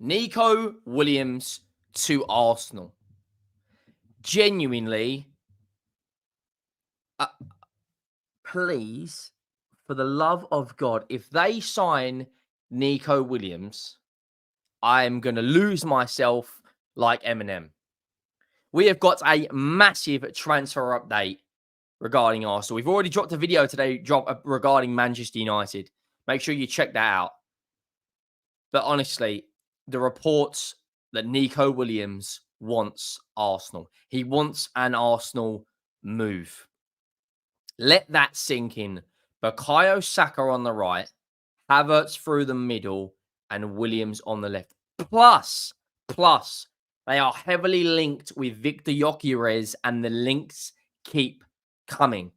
Nico Williams to Arsenal. Genuinely, uh, please, for the love of God, if they sign Nico Williams, I am going to lose myself like Eminem. We have got a massive transfer update regarding Arsenal. We've already dropped a video today regarding Manchester United. Make sure you check that out. But honestly, the reports that Nico Williams wants Arsenal. He wants an Arsenal move. Let that sink in. Bukayo Saka on the right, Havertz through the middle, and Williams on the left. Plus, they are heavily linked with Viktor Gyokeres, and the links keep coming.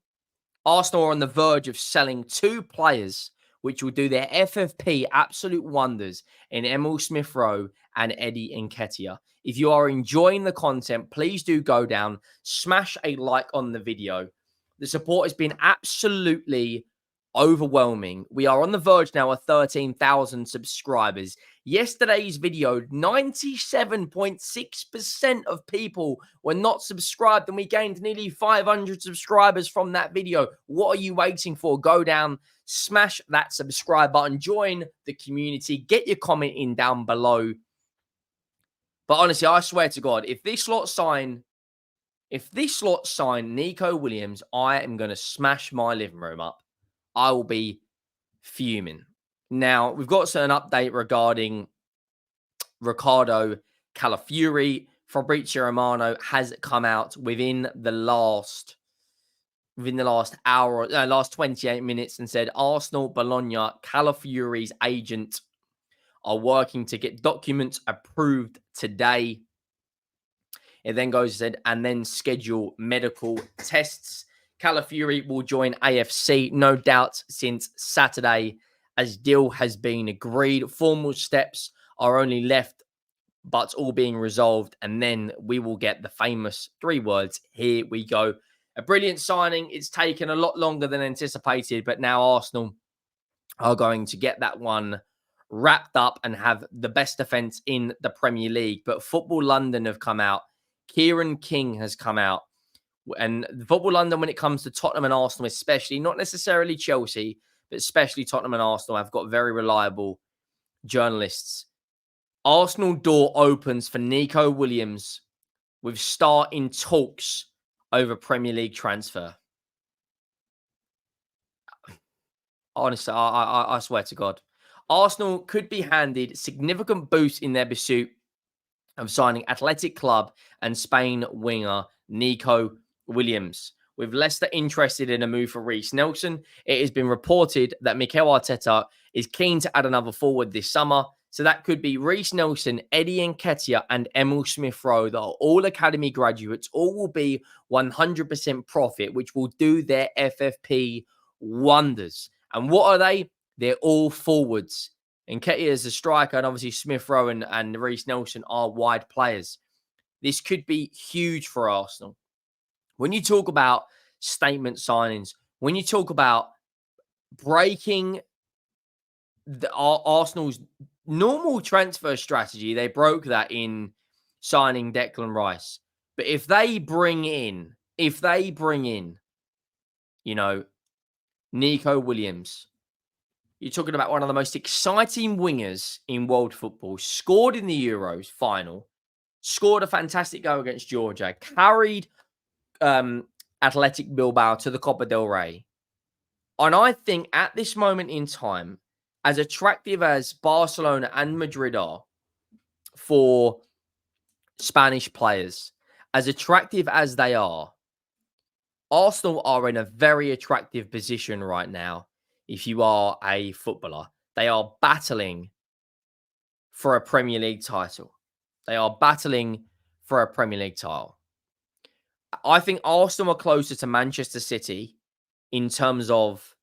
Arsenal are on the verge of selling two players, which will do their FFP absolute wonders in Emil Smith-Rowe and Eddie Nketiah. If you are enjoying the content, please do go down, smash a like on the video. The support has been absolutely overwhelming. We are on the verge now of 13,000 subscribers. Yesterday's video, 97.6% of people were not subscribed, and we gained nearly 500 subscribers from that video. What are you waiting for? Go down, smash that subscribe button, join the community, get your comment in down below. But honestly, I swear to God, if this lot sign Nico Williams, I am going to smash my living room up. I will be fuming. Now, we've got an update regarding Ricardo Calafiori. Fabrizio Romano has come out within the last hour, last 28 minutes, and said Arsenal, Bologna, Calafiori's agent are working to get documents approved today. It then goes and then schedule medical tests. Calafiori will join AFC, no doubt, since Saturday, as deal has been agreed. Formal steps are only left, but all being resolved, and then we will get the famous three words, here we go. A brilliant signing. It's taken a lot longer than anticipated, but now Arsenal are going to get that one wrapped up and have the best defence in the Premier League. But Football London have come out. Kieran King has come out. And Football London, when it comes to Tottenham and Arsenal, especially, not necessarily Chelsea, but especially Tottenham and Arsenal, have got very reliable journalists. Arsenal door opens for Nico Williams with start in talks over Premier League transfer. Honestly, I swear to God. Arsenal could be handed significant boost in their pursuit of signing Athletic Club and Spain winger Nico Williams. With Leicester interested in a move for Reiss Nelson, it has been reported that Mikel Arteta is keen to add another forward this summer. So that could be Reiss Nelson, Eddie Nketiah, and Emil Smith-Rowe that are all academy graduates. All will be 100% profit, which will do their FFP wonders. And what are they? They're all forwards. Nketiah is a striker, and obviously Smith-Rowe and Reiss Nelson are wide players. This could be huge for Arsenal. When you talk about statement signings, when you talk about breaking Arsenal's normal transfer strategy, they broke that in signing Declan Rice. But if they bring in, Nico Williams, you're talking about one of the most exciting wingers in world football, scored in the Euros final, scored a fantastic goal against Georgia, carried Athletic Bilbao to the Copa del Rey. And I think at this moment in time, as attractive as Barcelona and Madrid are for Spanish players, as attractive as they are, Arsenal are in a very attractive position right now. If you are a footballer, they are battling for a Premier League title. I think Arsenal are closer to Manchester City in terms of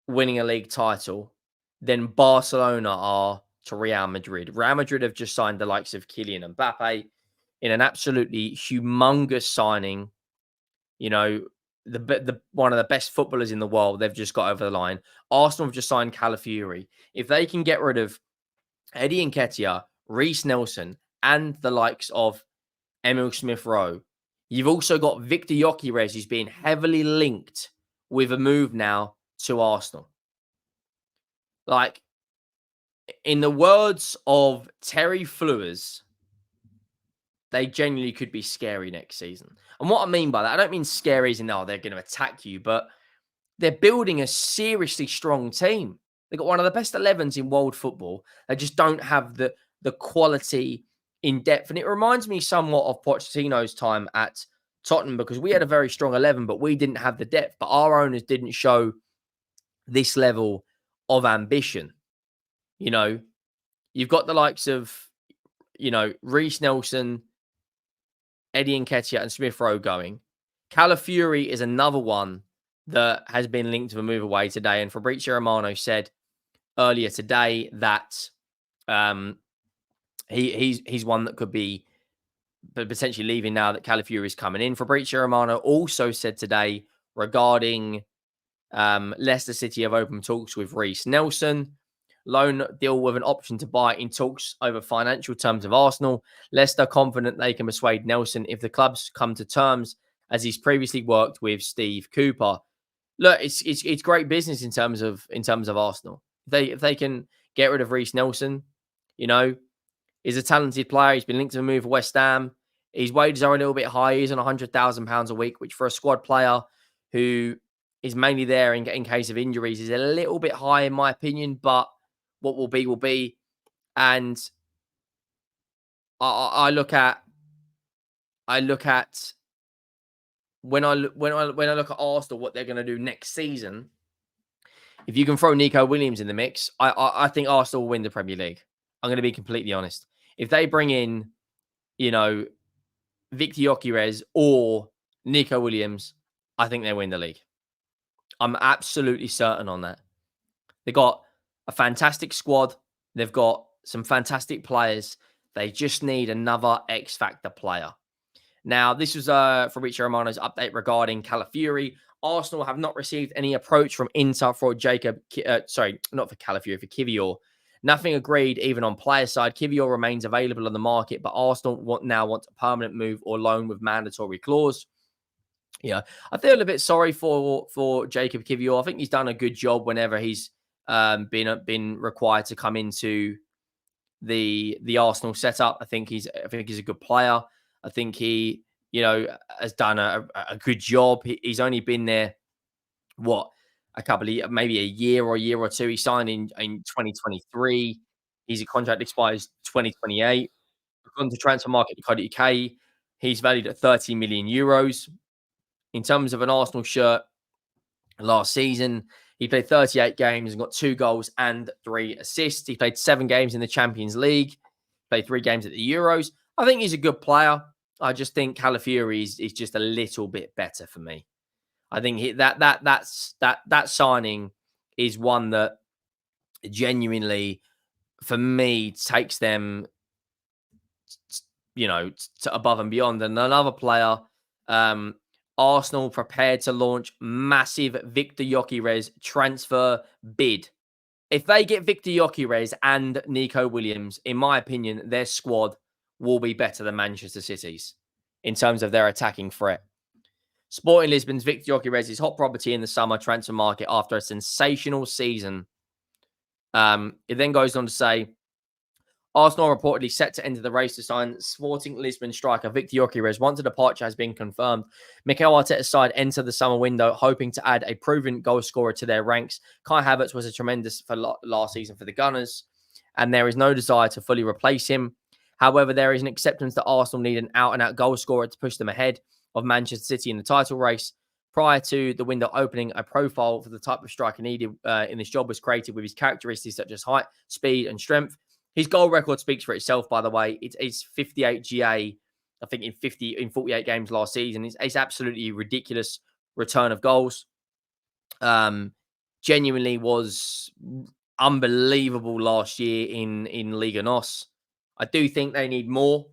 winning a league title than Barcelona are to Real Madrid. Real Madrid have just signed the likes of Kylian Mbappe in an absolutely humongous signing. You know, the one of the best footballers in the world, they've just got over the line. Arsenal have just signed Calafiori. If they can get rid of Eddie Nketiah, Reece Nelson, and the likes of Emil Smith-Rowe, you've also got Viktor Gyokeres, who's being heavily linked with a move now to Arsenal. Like, in the words of Terry Flewers, they genuinely could be scary next season. And what I mean by that, I don't mean scary as in, oh, they're going to attack you, but they're building a seriously strong team. They've got one of the best 11s in world football. They just don't have the quality in depth. And it reminds me somewhat of Pochettino's time at Tottenham, because we had a very strong 11, but we didn't have the depth. But our owners didn't show this level of ambition. You know, you've got the likes of, Reece Nelson, Eddie Nketiah, and Smith-Rowe going. Calafiori is another one that has been linked to a move away today. And Fabrizio Romano said earlier today that he's one that could be potentially leaving now that Calafiori is coming in. Fabrizio Romano also said today regarding Leicester City have opened talks with Reece Nelson. Loan deal with an option to buy in talks over financial terms of Arsenal. Leicester confident they can persuade Nelson if the clubs come to terms, as he's previously worked with Steve Cooper. Look, it's great business in terms of Arsenal. If they can get rid of Reece Nelson, he's a talented player. He's been linked to a move to West Ham. His wages are a little bit high. He's on £100,000 a week, which for a squad player who is mainly there in case of injuries is a little bit high in my opinion. But what will be will be. And I look at when I look at Arsenal, what they're going to do next season. If you can throw Nico Williams in the mix, I think Arsenal will win the Premier League. I'm going to be completely honest. If they bring in, Viktor Gyokeres or Nico Williams, I think they win the league. I'm absolutely certain on that. They got a fantastic squad. They've got some fantastic players. They just need another X Factor player. Now, this was Fabrizio Romano's update regarding Calafiori. Arsenal have not received any approach from Inter for not for Calafiori, for Kiwior. Nothing agreed even on player side. Kiwior remains available on the market, but Arsenal now want a permanent move or loan with mandatory clause. Yeah, I feel a bit sorry for Jacob Kiwior. I think he's done a good job whenever he's been required to come into the Arsenal setup. I think he's a good player. I think he, has done a good job. He's only been there, maybe a year or two. He signed in 2023. His contract expires 2028. According to transfermarket.co.uk, he's valued at 30 million euros. In terms of an Arsenal shirt, last season, he played 38 games and got 2 goals and 3 assists. He played 7 games in the Champions League, played 3 games at the Euros. I think he's a good player. I just think Calafiori is just a little bit better for me. I think that signing is one that genuinely, for me, takes them, to above and beyond. And another player, Arsenal prepared to launch massive Viktor Gyokeres transfer bid. If they get Viktor Gyokeres and Nico Williams, in my opinion, their squad will be better than Manchester City's in terms of their attacking threat. Sporting Lisbon's Viktor Gyokeres is hot property in the summer transfer market after a sensational season. It then goes on to say, Arsenal are reportedly set to enter the race to sign Sporting Lisbon striker Viktor Gyokeres. Once a departure has been confirmed, Mikel Arteta's side enter the summer window hoping to add a proven goal scorer to their ranks. Kai Havertz was a tremendous for last season for the Gunners, and there is no desire to fully replace him. However, there is an acceptance that Arsenal need an out-and-out goal scorer to push them ahead of Manchester City in the title race. Prior to the window opening, a profile for the type of striker needed in this job was created with his characteristics such as height, speed, and strength. His goal record speaks for itself, by the way. It's 58 GA, I think, in 48 games last season. It's absolutely ridiculous return of goals. Genuinely was unbelievable last year in Liga NOS. I do think they need more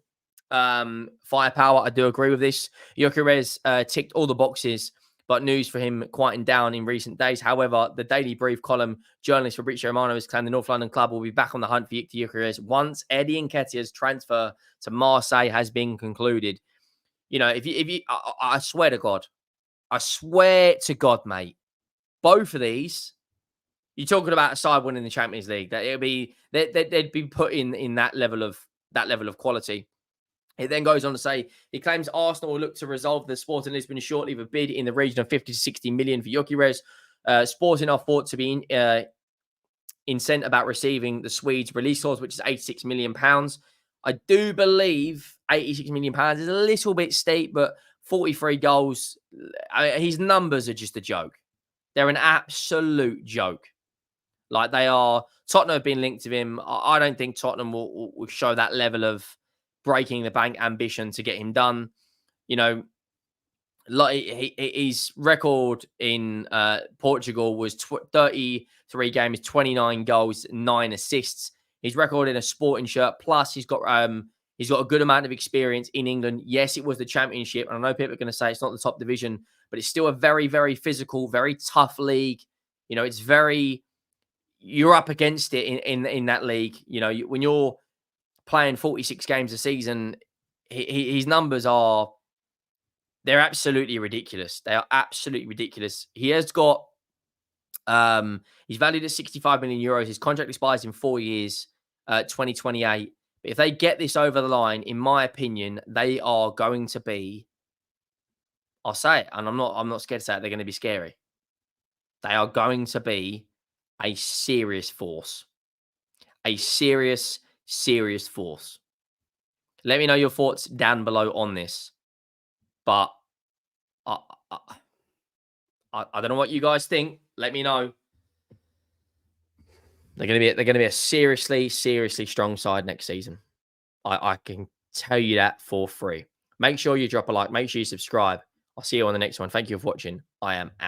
firepower. I do agree with this. Gyokeres ticked all the boxes but news for him quieting down in recent days. However, the Daily Brief column journalist Fabrizio Romano has claimed the North London club will be back on the hunt for Viktor Gyokeres once Eddie Nketiah's transfer to Marseille has been concluded. You know, if you, I swear to God, mate, both of these, you're talking about a side winning the Champions League. That it'll be they'd be put in that level of quality. It then goes on to say he claims Arsenal will look to resolve the Sporting Lisbon shortly with a bid in the region of 50 to 60 million for Gyokeres. Sporting are thought to be incent about receiving the Swedes' release clause, which is £86 million. I do believe £86 million is a little bit steep, but 43 goals, his numbers are just a joke. They're an absolute joke. Like they are. Tottenham have been linked to him. I don't think Tottenham will show that level of breaking the bank ambition to get him done. You know, like his record in Portugal was 33 games, 29 goals, 9 assists. His record in a Sporting shirt. Plus, he's got a good amount of experience in England. Yes, it was the Championship, and I know people are going to say it's not the top division, but it's still a very, very physical, very tough league. You know, it's very. You're up against it in that league. You know, when you're playing 46 games a season, his numbers they're absolutely ridiculous. They are absolutely ridiculous. He has got he's valued at 65 million euros. His contract expires in 4 years, 2028. But if they get this over the line, in my opinion, they are going to be, I'll say it, and I'm not scared to say it, they're going to be scary. They are going to be a serious force. A serious force. Let me know your thoughts down below on this. But I don't know what you guys think. Let me know. They're going to be a seriously strong side next season. I can tell you that for free. Make sure you drop a like. Make sure you subscribe. I'll see you on the next one. Thank you for watching. I am out.